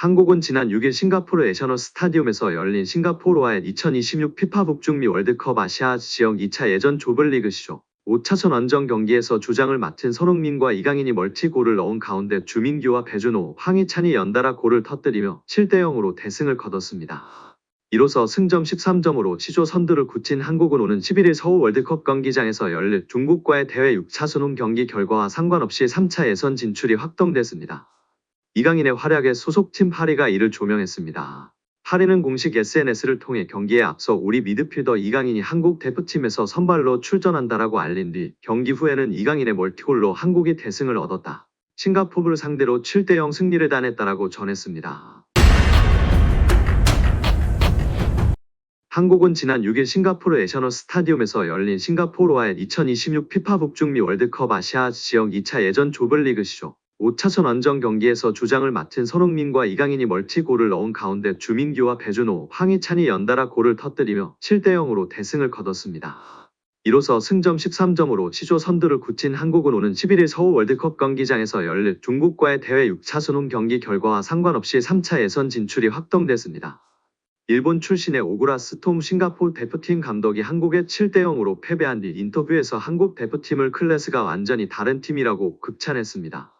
한국은 지난 6일 싱가포르 애셔널 스타디움에서 열린 싱가포르와의 2026 피파 북중미 월드컵 아시아 지역 2차 예전 조별리그 시조 5차전 원정 경기에서 주장을 맡은 손흥민과 이강인이 멀티골을 넣은 가운데 주민규와 배준호, 황희찬이 연달아 골을 터뜨리며 7대0으로 대승을 거뒀습니다. 이로써 승점 13점으로 시조 선두를 굳힌 한국은 오는 11일 서울 월드컵 경기장에서 열릴 중국과의 대회 6차전 홈 경기 결과와 상관없이 3차 예선 진출이 확정됐습니다. 이강인의 활약에 소속팀 파리가 이를 조명했습니다. 파리는 공식 SNS를 통해 경기에 앞서 우리 미드필더 이강인이 한국 대표팀에서 선발로 출전한다라고 알린 뒤 경기 후에는 이강인의 멀티골로 한국이 대승을 얻었다. 싱가포르를 상대로 7대0 승리를 따냈다라고 전했습니다. 한국은 지난 6일 싱가포르 애셔널 스타디움에서 열린 싱가포르와의 2026 피파 북중미 월드컵 아시아 지역 2차 예전 조별리그 시조 5차전 원정 경기에서 주장을 맡은 손흥민과 이강인이 멀티골을 넣은 가운데 주민규와 배준호, 황희찬이 연달아 골을 터뜨리며 7대0으로 대승을 거뒀습니다. 이로써 승점 13점으로 시조 선두를 굳힌 한국은 오는 11일 서울 월드컵 경기장에서 열릴 중국과의 대회 6차전 홈 경기 결과와 상관없이 3차 예선 진출이 확정됐습니다. 일본 출신의 오구라 스톰 싱가포르 대표팀 감독이 한국에 7대0으로 패배한 뒤 인터뷰에서 한국 대표팀을 클래스가 완전히 다른 팀이라고 극찬했습니다.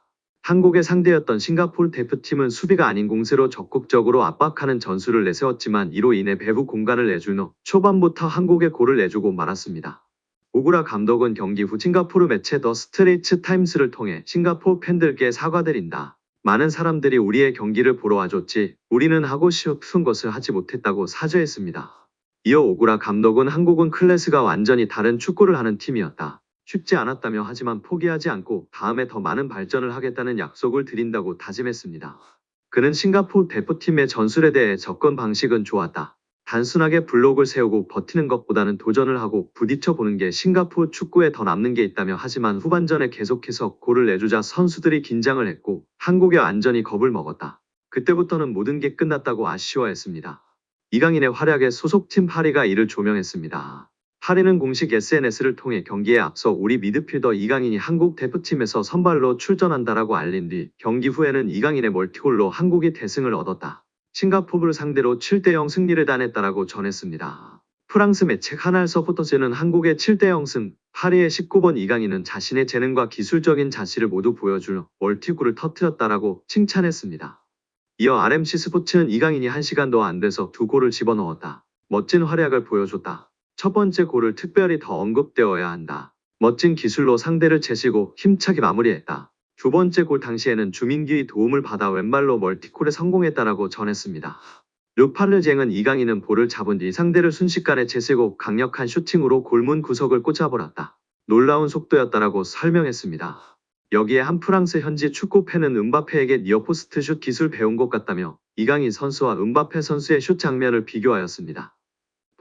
한국의 상대였던 싱가포르 대표팀은 수비가 아닌 공세로 적극적으로 압박하는 전술을 내세웠지만 이로 인해 배부 공간을 내준 후 초반부터 한국에 골을 내주고 말았습니다. 오구라 감독은 경기 후 싱가포르 매체 더 스트레이트 타임스를 통해 싱가포르 팬들께 사과드린다. 많은 사람들이 우리의 경기를 보러 와줬지 우리는 하고 싶은 것을 하지 못했다고 사죄했습니다. 이어 오구라 감독은 한국은 클래스가 완전히 다른 축구를 하는 팀이었다. 쉽지 않았다며 하지만 포기하지 않고 다음에 더 많은 발전을 하겠다는 약속을 드린다고 다짐했습니다. 그는 싱가포르 대표팀의 전술에 대해 접근 방식은 좋았다. 단순하게 블록을 세우고 버티는 것보다는 도전을 하고 부딪혀 보는 게 싱가포르 축구에 더 남는 게 있다며 하지만 후반전에 계속해서 골을 내주자 선수들이 긴장을 했고 한국에 완전히 겁을 먹었다. 그때부터는 모든 게 끝났다고 아쉬워했습니다. 이강인의 활약에 소속팀 파리가 이를 조명했습니다. 파리는 공식 SNS를 통해 경기에 앞서 우리 미드필더 이강인이 한국 대표팀에서 선발로 출전한다라고 알린 뒤 경기 후에는 이강인의 멀티골로 한국이 대승을 얻었다. 싱가포르를 상대로 7대0 승리를 따냈다라고 전했습니다. 프랑스 매체 카날 서포터즈는 한국의 7대0 승, 파리의 19번 이강인은 자신의 재능과 기술적인 자질을 모두 보여줄 멀티골을 터뜨렸다라고 칭찬했습니다. 이어 RMC 스포츠는 이강인이 1시간도 안 돼서 2골을 집어넣었다. 멋진 활약을 보여줬다. 첫 번째 골을 특별히 더 언급되어야 한다. 멋진 기술로 상대를 제치고 힘차게 마무리했다. 두 번째 골 당시에는 주민규의 도움을 받아 왼발로 멀티골에 성공했다라고 전했습니다. 르파르쟁은 이강인은 볼을 잡은 뒤 상대를 순식간에 제치고 강력한 슈팅으로 골문 구석을 꽂아버렸다. 놀라운 속도였다라고 설명했습니다. 여기에 한 프랑스 현지 축구 팬은 음바페에게 니어포스트 슛 기술 배운 것 같다며 이강인 선수와 음바페 선수의 슛 장면을 비교하였습니다.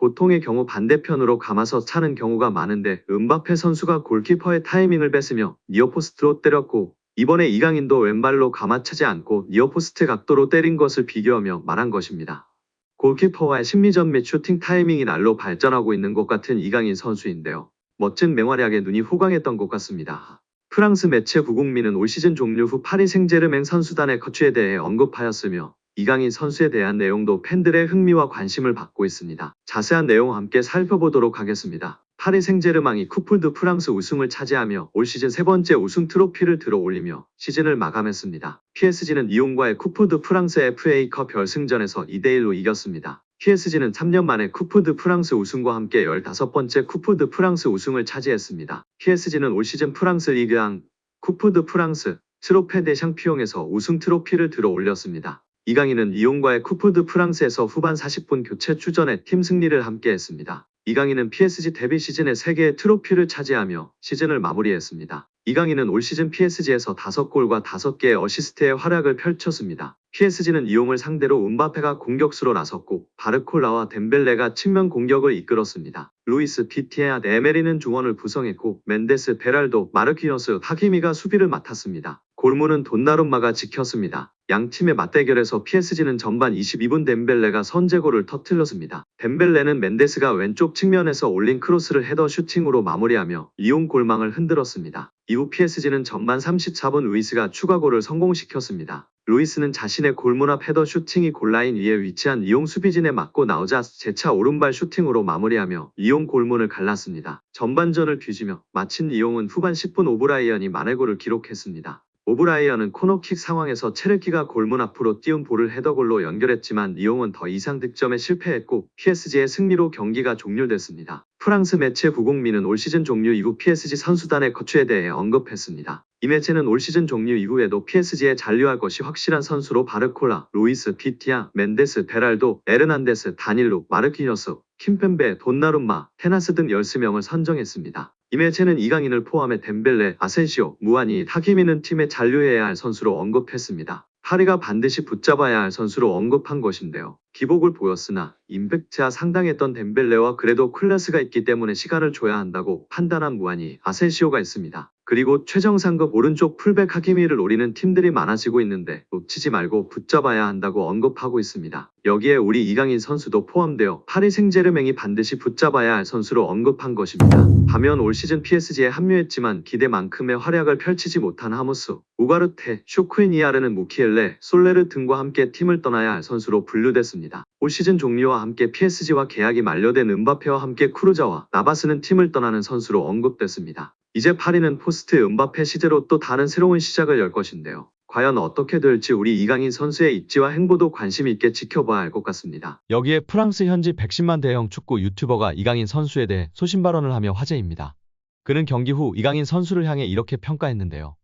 보통의 경우 반대편으로 감아서 차는 경우가 많은데 음바페 선수가 골키퍼의 타이밍을 뺏으며 니어포스트로 때렸고 이번에 이강인도 왼발로 감아차지 않고 니어포스트 각도로 때린 것을 비교하며 말한 것입니다. 골키퍼와의 심리전 및 슈팅 타이밍이 날로 발전하고 있는 것 같은 이강인 선수인데요. 멋진 맹활약에 눈이 호강했던 것 같습니다. 프랑스 매체 구국민은 올 시즌 종료 후 파리 생제르맹 선수단의 거취에 대해 언급하였으며 이강인 선수에 대한 내용도 팬들의 흥미와 관심을 받고 있습니다. 자세한 내용 함께 살펴보도록 하겠습니다. 파리 생제르맹이 쿠프 드 프랑스 우승을 차지하며 올 시즌 세 번째 우승 트로피를 들어올리며 시즌을 마감했습니다. PSG는 리옹과의 쿠프 드 프랑스 FA컵 결승전에서 2대1로 이겼습니다. PSG는 3년 만에 쿠프 드 프랑스 우승과 함께 15번째 쿠프 드 프랑스 우승을 차지했습니다. PSG는 올 시즌 프랑스 리그 1 쿠프 드 프랑스 트로페 대 샹피옹에서 우승 트로피를 들어올렸습니다. 이강인은 리옹과의 쿠프 드 프랑스에서 후반 40분 교체 출전해 팀 승리를 함께했습니다. 이강인은 PSG 데뷔 시즌에 3개의 트로피를 차지하며 시즌을 마무리했습니다. 이강인은 올 시즌 PSG에서 5골과 5개의 어시스트의 활약을 펼쳤습니다. PSG는 리옹을 상대로 음바페가 공격수로 나섰고 바르콜라와 덴벨레가 측면 공격을 이끌었습니다. 루이스 피티에아 네메리는 중원을 구성했고 멘데스, 베랄도, 마르키너스, 하키미가 수비를 맡았습니다. 골문은 돈나룸마가 지켰습니다. 양 팀의 맞대결에서 PSG는 전반 22분 덴벨레가 선제골을 터뜨렸습니다. 덴벨레는 멘데스가 왼쪽 측면에서 올린 크로스를 헤더 슈팅으로 마무리하며 리옹 골망을 흔들었습니다. 이후 PSG는 전반 34분 루이스가 추가골을 성공시켰습니다. 루이스는 자신의 골문 앞 헤더 슈팅이 골라인 위에 위치한 리옹 수비진에 맞고 나오자 재차 오른발 슈팅으로 마무리하며 리옹 골문을 갈랐습니다. 전반전을 뒤지며 마친 리옹은 후반 10분 오브라이언이 만회골을 기록했습니다. 오브라이언은 코너킥 상황에서 체르키가 골문 앞으로 띄운 볼을 헤더골로 연결했지만 리옹은 더 이상 득점에 실패했고 PSG의 승리로 경기가 종료됐습니다. 프랑스 매체 구공미는 올 시즌 종료 이후 PSG 선수단의 거취에 대해 언급했습니다. 이 매체는 올 시즌 종료 이후에도 PSG에 잔류할 것이 확실한 선수로 바르콜라, 루이스, 비티아, 멘데스, 베랄도, 에르난데스, 다닐로, 마르키녀스, 킴펜베, 돈나룸마, 테나스 등 13명을 선정했습니다. 이 매체는 이강인을 포함해 덴벨레, 아센시오, 무아니, 하키미는 팀에 잔류해야 할 선수로 언급했습니다. 파리가 반드시 붙잡아야 할 선수로 언급한 것인데요. 기복을 보였으나 임팩트가 상당했던 덴벨레와 그래도 클래스가 있기 때문에 시간을 줘야 한다고 판단한 무아니, 아센시오가 있습니다. 그리고 최정상급 오른쪽 풀백 하키미를 노리는 팀들이 많아지고 있는데 놓치지 말고 붙잡아야 한다고 언급하고 있습니다. 여기에 우리 이강인 선수도 포함되어 파리 생제르맹이 반드시 붙잡아야 할 선수로 언급한 것입니다. 반면 올 시즌 PSG에 합류했지만 기대만큼의 활약을 펼치지 못한 하무스, 우가르테, 쇼크이니아르는 무키엘레, 솔레르 등과 함께 팀을 떠나야 할 선수로 분류됐습니다. 올 시즌 종료와 함께 PSG와 계약이 만료된 은바페와 함께 크루자와 나바스는 팀을 떠나는 선수로 언급됐습니다. 이제 파리는 포스트 은바페 시대로 또 다른 새로운 시작을 열 것인데요. 과연 어떻게 될지 우리 이강인 선수의 입지와 행보도 관심 있게 지켜봐야 할 것 같습니다. 여기에 프랑스 현지 110만 대형 축구 유튜버가 이강인 선수에 대해 소신 발언을 하며 화제입니다. 그는 경기 후 이강인 선수를 향해 이렇게 평가했는데요.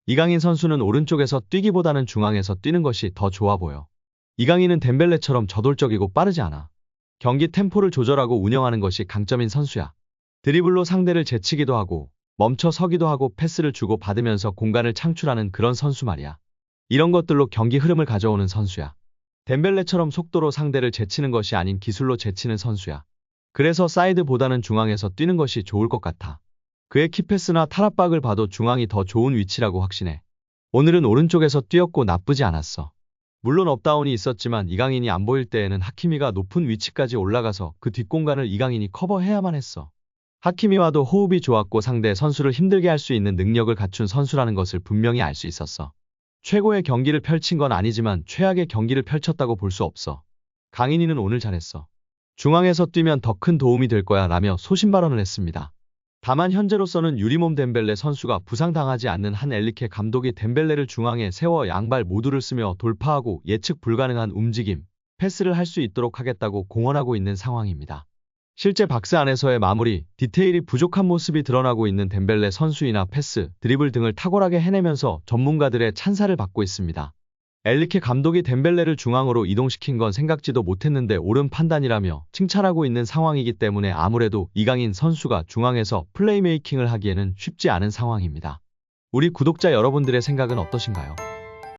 이강인 선수는 오른쪽에서 뛰기보다는 중앙에서 뛰는 것이 더 좋아 보여. 이강인은 덴벨레처럼 저돌적이고 빠르지 않아. 경기 템포를 조절하고 운영하는 것이 강점인 선수야. 드리블로 상대를 제치기도 하고 멈춰 서기도 하고 패스를 주고 받으면서 공간을 창출하는 그런 선수 말이야. 이런 것들로 경기 흐름을 가져오는 선수야. 덴벨레처럼 속도로 상대를 제치는 것이 아닌 기술로 제치는 선수야. 그래서 사이드보다는 중앙에서 뛰는 것이 좋을 것 같아. 그의 키패스나 탈압박을 봐도 중앙이 더 좋은 위치라고 확신해. 오늘은 오른쪽에서 뛰었고 나쁘지 않았어. 물론 업다운이 있었지만 이강인이 안 보일 때에는 하키미가 높은 위치까지 올라가서 그 뒷공간을 이강인이 커버해야만 했어. 하키미와도 호흡이 좋았고 상대 선수를 힘들게 할 수 있는 능력을 갖춘 선수라는 것을 분명히 알 수 있었어. 최고의 경기를 펼친 건 아니지만 최악의 경기를 펼쳤다고 볼 수 없어. 강인이는 오늘 잘했어. 중앙에서 뛰면 더 큰 도움이 될 거야 라며 소신 발언을 했습니다. 다만 현재로서는 유리몸 덴벨레 선수가 부상당하지 않는 한 엘리케 감독이 덴벨레를 중앙에 세워 양발 모두를 쓰며 돌파하고 예측 불가능한 움직임, 패스를 할 수 있도록 하겠다고 공언하고 있는 상황입니다. 실제 박스 안에서의 마무리, 디테일이 부족한 모습이 드러나고 있는 덴벨레 선수이나 패스, 드리블 등을 탁월하게 해내면서 전문가들의 찬사를 받고 있습니다. 엘리케 감독이 덴벨레를 중앙으로 이동시킨 건 생각지도 못했는데 옳은 판단이라며 칭찬하고 있는 상황이기 때문에 아무래도 이강인 선수가 중앙에서 플레이메이킹을 하기에는 쉽지 않은 상황입니다. 우리 구독자 여러분들의 생각은 어떠신가요?